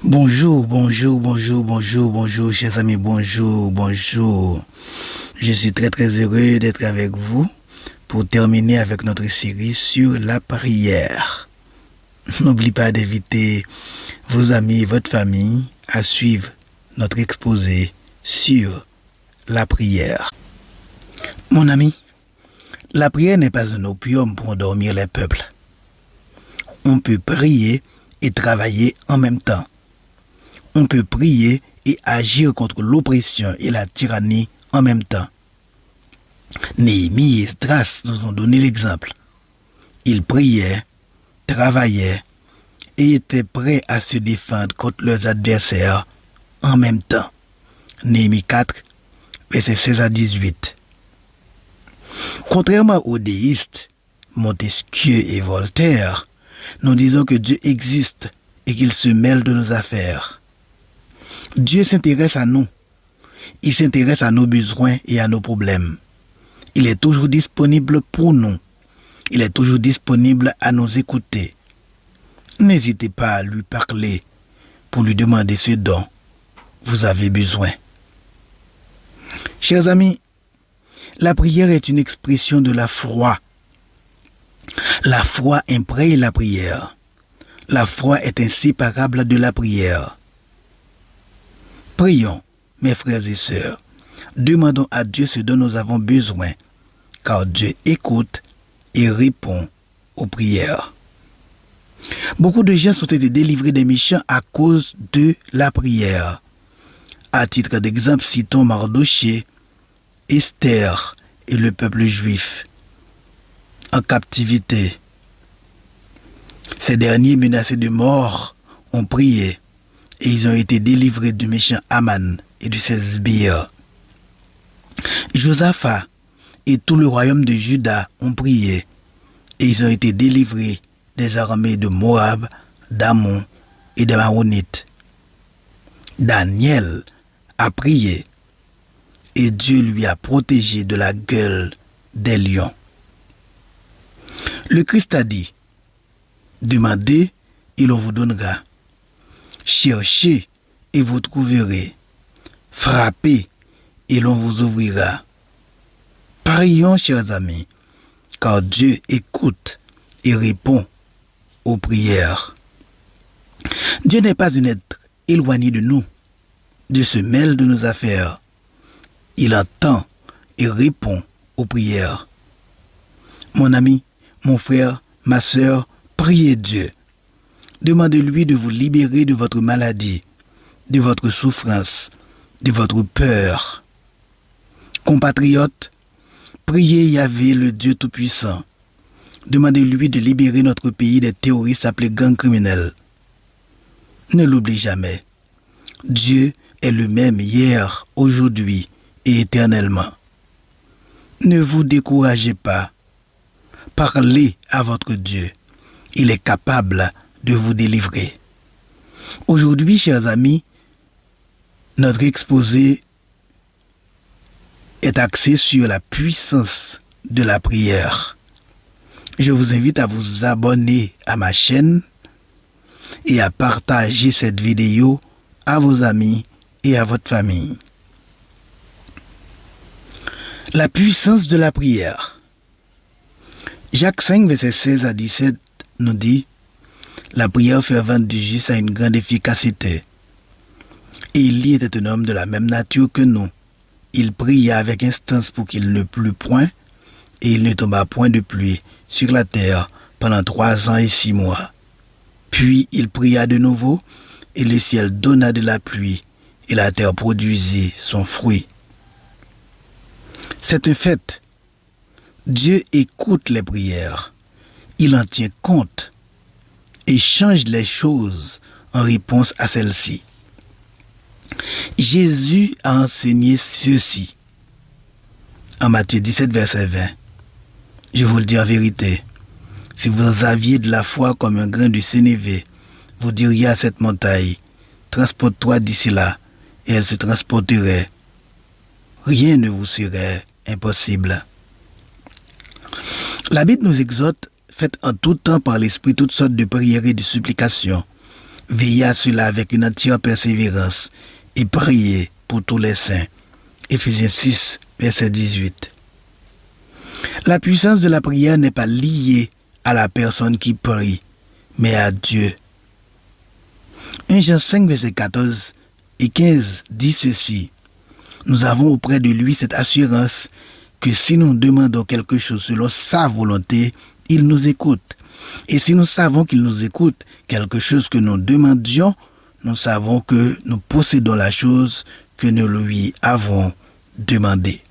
Bonjour, chers amis, bonjour. Je suis très heureux d'être avec vous pour terminer avec notre série sur la prière. N'oubliez pas d'inviter vos amis et votre famille à suivre notre exposé sur la prière. Mon ami, la prière n'est pas un opium pour endormir les peuples. On peut prier et travailler en même temps. On peut prier et agir contre l'oppression et la tyrannie en même temps. Néhémie et Esdras nous ont donné l'exemple. Ils priaient, travaillaient et étaient prêts à se défendre contre leurs adversaires en même temps. Néhémie 4, versets 16 à 18. Contrairement aux déistes, Montesquieu et Voltaire, nous disons que Dieu existe et qu'il se mêle de nos affaires. Dieu s'intéresse à nous. Il s'intéresse à nos besoins et à nos problèmes. Il est toujours disponible pour nous. Il est toujours disponible à nous écouter. N'hésitez pas à lui parler pour lui demander ce dont vous avez besoin. Chers amis, la prière est une expression de la foi. La foi imprègne la prière. La foi est inséparable de la prière. Prions, mes frères et sœurs. Demandons à Dieu ce dont nous avons besoin, car Dieu écoute et répond aux prières. Beaucoup de gens ont été délivrés des méchants à cause de la prière. À titre d'exemple, citons Mardochée, Esther et le peuple juif en captivité. Ces derniers, menacés de mort, ont prié et ils ont été délivrés du méchant Aman et de ses sbires. Josaphat et tout le royaume de Juda ont prié et ils ont été délivrés des armées de Moab, d'Ammon et des Maronites. Daniel a prié et Dieu lui a protégé de la gueule des lions. Le Christ a dit, demandez et l'on vous donnera. Cherchez et vous trouverez. Frappez et l'on vous ouvrira. Prions, chers amis, car Dieu écoute et répond aux prières. Dieu n'est pas un être éloigné de nous. Dieu se mêle de nos affaires. Il entend et répond aux prières. Mon ami, mon frère, ma sœur, priez Dieu. Demandez-lui de vous libérer de votre maladie, de votre souffrance, de votre peur. Compatriotes, priez Yahvé, le Dieu Tout-Puissant. Demandez-lui de libérer notre pays des terroristes appelés gangs criminels. Ne l'oubliez jamais. Dieu est le même hier, aujourd'hui et éternellement. Ne vous découragez pas. Parlez à votre Dieu. Il est capable de vous délivrer. Aujourd'hui, chers amis, notre exposé est axé sur la puissance de la prière. Je vous invite à vous abonner à ma chaîne et à partager cette vidéo à vos amis et à votre famille. La puissance de la prière. Jacques 5, versets 16 à 17 nous dit: la prière fervente du juste a une grande efficacité. Élie était un homme de la même nature que nous. Il pria avec instance pour qu'il ne plût point, et il ne tomba point de pluie sur la terre pendant 3 ans et 6 mois. Puis il pria de nouveau, et le ciel donna de la pluie, et la terre produisit son fruit. C'est un fait. Dieu écoute les prières. Il en tient compte et change les choses en réponse à celles-ci. Jésus a enseigné ceci en Matthieu 17, verset 20. Je vous le dis en vérité, si vous aviez de la foi comme un grain de sénévé, vous diriez à cette montagne, transporte-toi d'ici là, et elle se transporterait. Rien ne vous serait impossible. La Bible nous exhorte, faites en tout temps par l'Esprit toutes sortes de prières et de supplications, Veillez à cela avec une entière persévérance et priez pour tous les saints. Éphésiens 6, verset 18. La puissance de la prière n'est pas liée à la personne qui prie, mais à Dieu. 1 Jean 5, verset 14 et 15 dit ceci. Nous avons auprès de lui cette assurance que si nous demandons quelque chose selon sa volonté, il nous écoute. Et si nous savons qu'il nous écoute, quelque chose que nous demandions, nous savons que nous possédons la chose que nous lui avons demandée.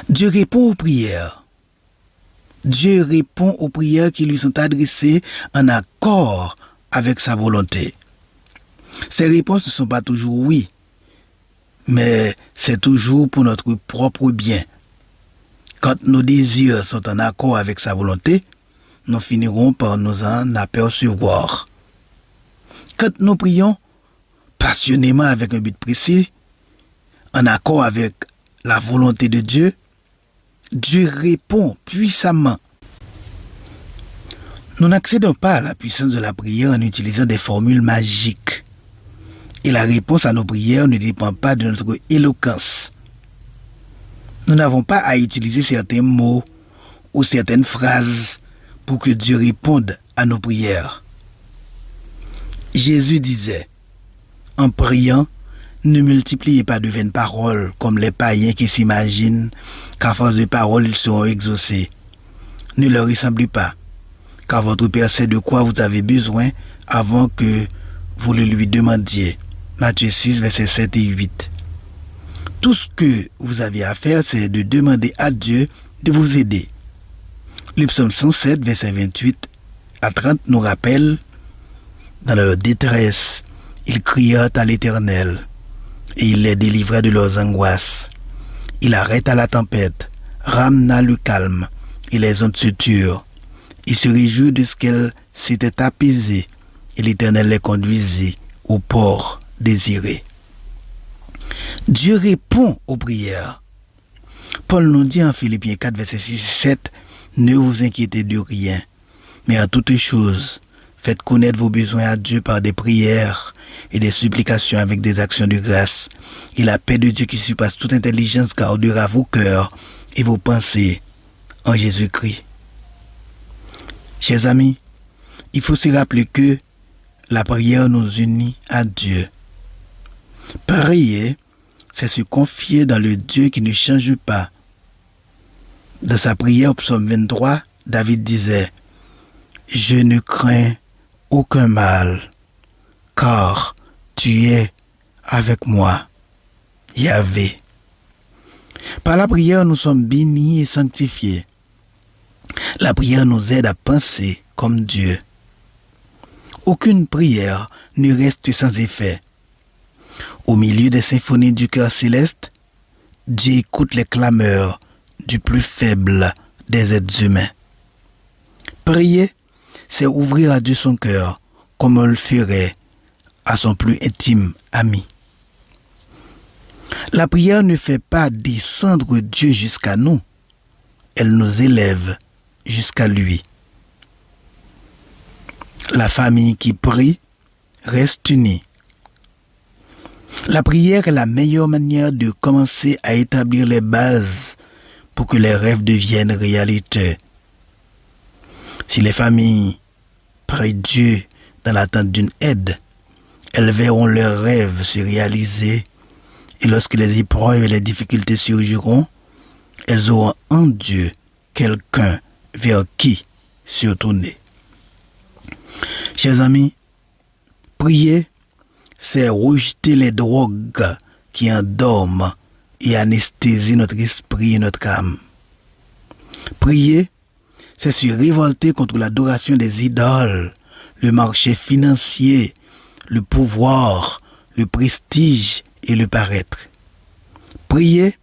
Dieu répond aux prières. Dieu répond aux prières qui lui sont adressées en accord avec sa volonté. Ces réponses ne sont pas toujours oui, mais c'est toujours pour notre propre bien. Quand nos désirs sont en accord avec sa volonté, nous finirons par nous en apercevoir. Quand nous prions passionnément avec un but précis, en accord avec la volonté de Dieu, Dieu répond puissamment. Nous n'accédons pas à la puissance de la prière en utilisant des formules magiques. Et la réponse à nos prières ne dépend pas de notre éloquence. Nous n'avons pas à utiliser certains mots ou certaines phrases pour que Dieu réponde à nos prières. Jésus disait, en priant, ne multipliez pas de vaines paroles comme les païens qui s'imaginent qu'à force de paroles ils seront exaucés. Ne leur ressemblez pas, car votre Père sait de quoi vous avez besoin avant que vous le lui demandiez. Matthieu 6, versets 7 et 8. Tout ce que vous avez à faire, c'est de demander à Dieu de vous aider. Le psaume 107, verset 28 à 30 nous rappelle, dans leur détresse, ils crièrent à l'Éternel, et il les délivrait de leurs angoisses. Il arrêta la tempête, ramena le calme, et les ondes se turent. Il se réjouit de ce qu'elles s'étaient apaisées, et l'Éternel les conduisit au port désiré. Dieu répond aux prières. Paul nous dit en Philippiens 4, verset 6 et 7, « Ne vous inquiétez de rien, mais en toutes choses, faites connaître vos besoins à Dieu par des prières et des supplications avec des actions de grâce. Et la paix de Dieu qui surpasse toute intelligence gardera vos cœurs et vos pensées en Jésus-Christ. » Chers amis, il faut se rappeler que la prière nous unit à Dieu. Prier, c'est se confier dans le Dieu qui ne change pas. Dans sa prière au psaume 23, David disait, « Je ne crains aucun mal, car tu es avec moi, Yahvé. » Par la prière, nous sommes bénis et sanctifiés. La prière nous aide à penser comme Dieu. Aucune prière ne reste sans effet. Au milieu des symphonies du cœur céleste, Dieu écoute les clameurs du plus faible des êtres humains. Prier, c'est ouvrir à Dieu son cœur comme on le ferait à son plus intime ami. La prière ne fait pas descendre Dieu jusqu'à nous, elle nous élève jusqu'à lui. La famille qui prie reste unie. La prière est la meilleure manière de commencer à établir les bases pour que les rêves deviennent réalité. Si les familles prient Dieu dans l'attente d'une aide, elles verront leurs rêves se réaliser et lorsque les épreuves et les difficultés surgiront, elles auront en Dieu quelqu'un vers qui se tourner. Chers amis, prier, c'est rejeter les drogues qui endorment et anesthésient notre esprit et notre âme. Prier, c'est se révolter contre l'adoration des idoles, le marché financier, le pouvoir, le prestige et le paraître. Prier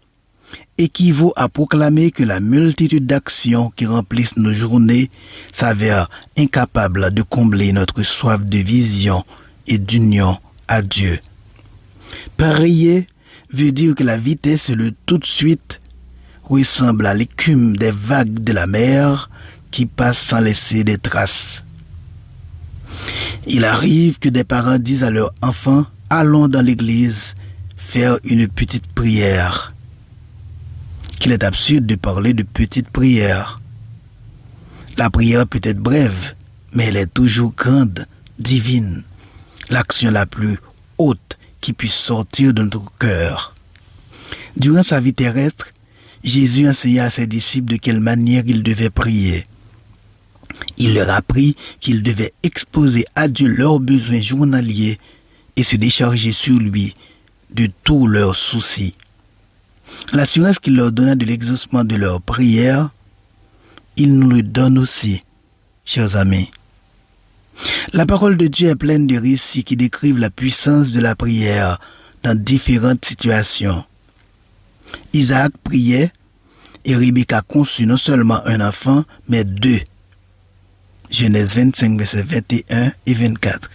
équivaut à proclamer que la multitude d'actions qui remplissent nos journées s'avèrent incapables de combler notre soif de vision et d'union à Dieu. Prier veut dire que la vitesse et le tout de suite ressemble à l'écume des vagues de la mer qui passent sans laisser des traces. Il arrive que des parents disent à leurs enfants, allons dans l'église faire une petite prière. Qu'il est absurde de parler de petite prière. La prière peut être brève, mais elle est toujours grande, divine. L'action la plus haute qui puisse sortir de notre cœur. Durant sa vie terrestre, Jésus enseigna à ses disciples de quelle manière ils devaient prier. Il leur apprit qu'ils devaient exposer à Dieu leurs besoins journaliers et se décharger sur lui de tous leurs soucis. L'assurance qu'il leur donna de l'exaucement de leurs prières, il nous le donne aussi, chers amis. La parole de Dieu est pleine de récits qui décrivent la puissance de la prière dans différentes situations. Isaac priait et Rebecca conçut non seulement un enfant, mais deux. Genèse 25, versets 21 et 24.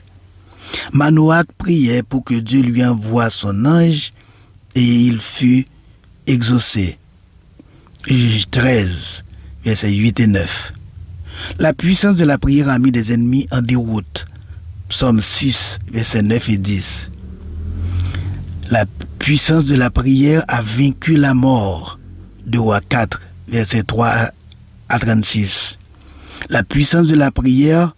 Manoach priait pour que Dieu lui envoie son ange et il fut exaucé. Juge 13, versets 8 et 9. La puissance de la prière a mis des ennemis en déroute. Psaume 6, versets 9 et 10. La puissance de la prière a vaincu la mort. 2 Rois 4, versets 3 à 36. La puissance de la prière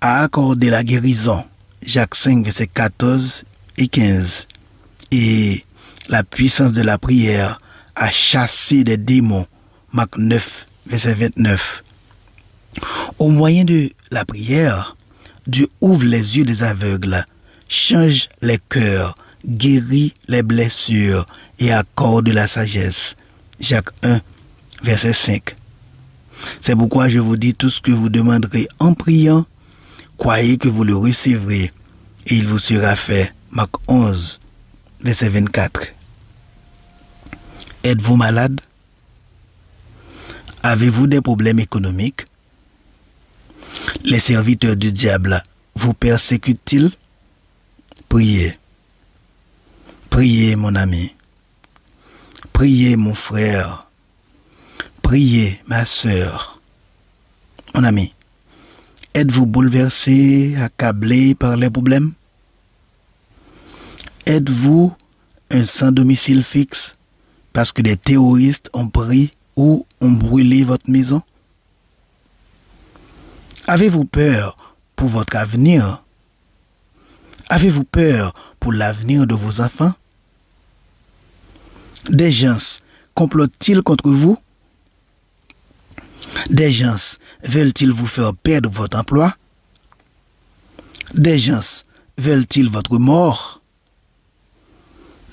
a accordé la guérison. Jacques 5, versets 14 et 15. Et la puissance de la prière a chassé des démons. Marc 9, verset 29. Au moyen de la prière, Dieu ouvre les yeux des aveugles, change les cœurs, guérit les blessures et accorde la sagesse. Jacques 1, verset 5. C'est pourquoi je vous dis tout ce que vous demanderez en priant, croyez que vous le recevrez et il vous sera fait. Marc 11, verset 24. Êtes-vous malade? Avez-vous des problèmes économiques? Les serviteurs du diable vous persécutent-ils? Priez. Priez, mon ami. Priez, mon frère. Priez, ma sœur. Mon ami, êtes-vous bouleversé, accablé par les problèmes? Êtes-vous un sans domicile fixe parce que des terroristes ont pris ou ont brûlé votre maison? Avez-vous peur pour votre avenir? Avez-vous peur pour l'avenir de vos enfants? Des gens complotent-ils contre vous? Des gens veulent-ils vous faire perdre votre emploi? Des gens veulent-ils votre mort?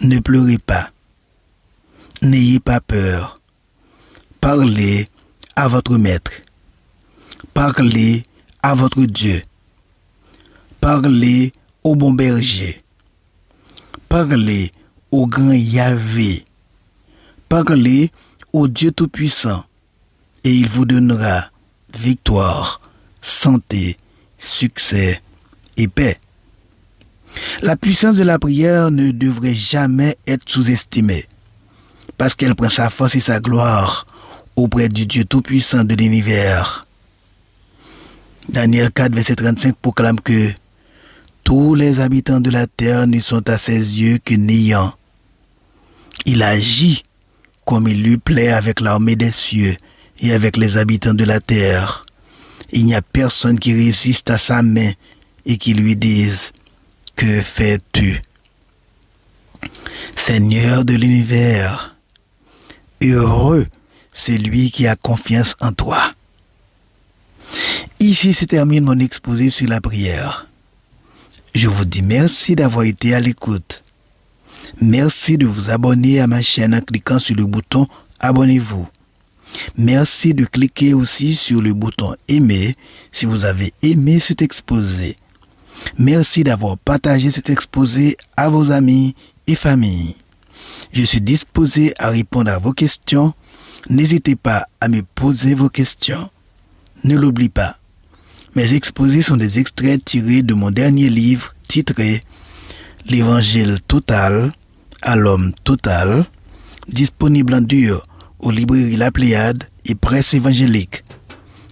Ne pleurez pas. N'ayez pas peur. Parlez à votre maître. Parlez à votre Dieu. Parlez au bon berger. Parlez au grand Yahvé. Parlez au Dieu Tout-Puissant et il vous donnera victoire, santé, succès et paix. La puissance de la prière ne devrait jamais être sous-estimée parce qu'elle prend sa force et sa gloire auprès du Dieu Tout-Puissant de l'univers. Daniel 4, verset 35 proclame que tous les habitants de la terre ne sont à ses yeux que néants. Il agit comme il lui plaît avec l'armée des cieux et avec les habitants de la terre. Il n'y a personne qui résiste à sa main et qui lui dise « Que fais-tu » Seigneur de l'univers, heureux celui qui a confiance en toi. Ici se termine mon exposé sur la prière. Je vous dis merci d'avoir été à l'écoute. Merci de vous abonner à ma chaîne en cliquant sur le bouton « Abonnez-vous ». Merci de cliquer aussi sur le bouton « Aimer » si vous avez aimé cet exposé. Merci d'avoir partagé cet exposé à vos amis et familles. Je suis disposé à répondre à vos questions. N'hésitez pas à me poser vos questions. Ne l'oublie pas. Mes exposés sont des extraits tirés de mon dernier livre titré « L'Évangile total à l'homme total », disponible en dur aux librairies La Pléiade et Presse évangélique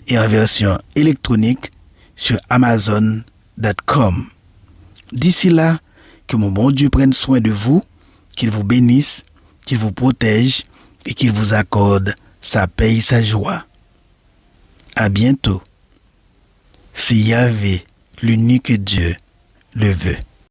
et en version électronique sur Amazon gmail.com. D'ici là, que mon bon Dieu prenne soin de vous, qu'il vous bénisse, qu'il vous protège et qu'il vous accorde sa paix et sa joie. À bientôt. Si Yahvé, l'unique Dieu, le veut.